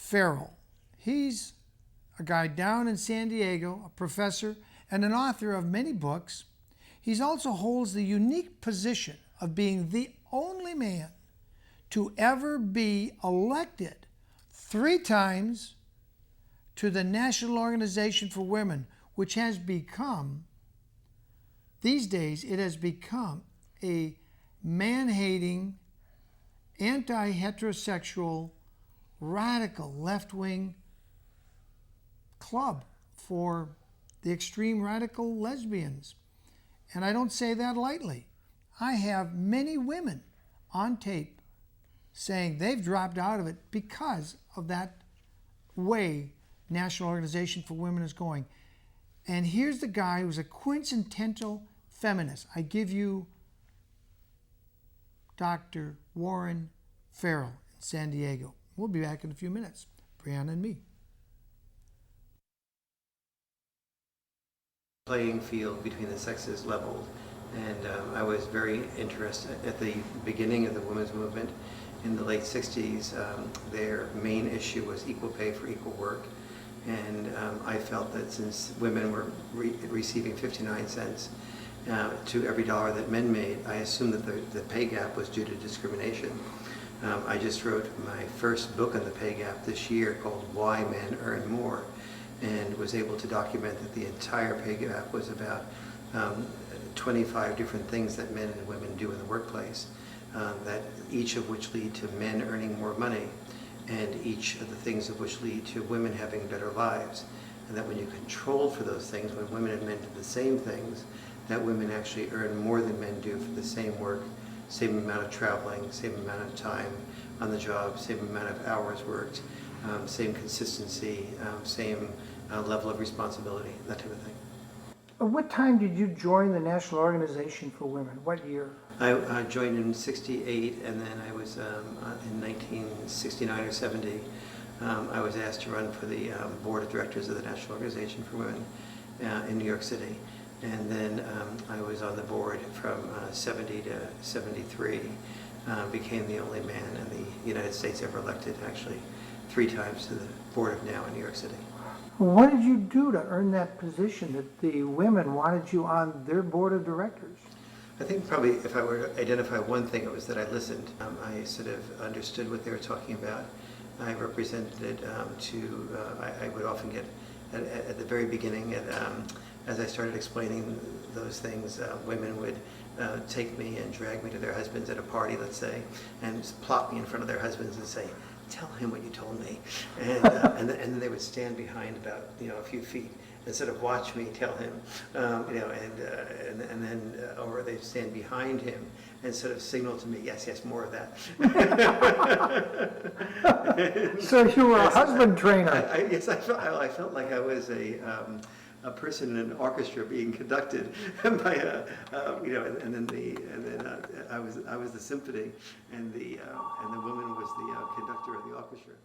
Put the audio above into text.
FARRELL. He's a guy down in San Diego, a professor and an author of many books. He also holds the unique position of being the only man to ever be elected 3 times to the National Organization for Women, which has become, these days, it has become a man-hating, anti-heterosexual, radical left-wing club for the extreme radical lesbians. And I don't say that lightly. I have many women on tape saying they've dropped out of it because of that way National Organization for Women is going. And here's the guy who's a quintessential feminist. I give you Dr. Warren FARRELL in San Diego. We'll be back in a few minutes. Brianna and me. Playing field between the sexes leveled, and I was very interested at the beginning of the women's movement in the late 60s. Their main issue was equal pay for equal work, and I felt that since women were receiving 59 cents to every dollar that men made, I assumed that the pay gap was due to discrimination. I just wrote my first book on the pay gap this year called Why Men Earn More, and was able to document that the entire pay gap was about 25 different things that men and women do in the workplace, that each of which lead to men earning more money, and each of the things of which lead to women having better lives. And that when you control for those things, when women and men do the same things, that women actually earn more than men do for the same work, same amount of traveling, same amount of time on the job, same amount of hours worked, same consistency, same level of responsibility, that type of thing. What time did you join the National Organization for Women? What year? I joined in '68, and then I was in 1969 or 70. I was asked to run for the board of directors of the National Organization for Women in New York City. And then I was on the board from 70 to 73, became the only man in the United States ever elected, actually 3 times to the board of NOW in New York City. What did you do to earn that position that the women wanted you on their board of directors? I think probably if I were to identify one thing, it was that I listened. I sort of understood what they were talking about. I represented I would often get, at the very beginning, as I started explaining those things, women would take me and drag me to their husbands at a party, let's say, and plop me in front of their husbands and say, "Tell him what you told me," and then they would stand behind about a few feet and sort of watch me tell him, and then or they'd stand behind him and sort of signal to me, yes, more of that. So you were a husband trainer. Yes, I felt like I was a person in an orchestra being conducted by and then I was the symphony, and the woman was the conductor of the orchestra.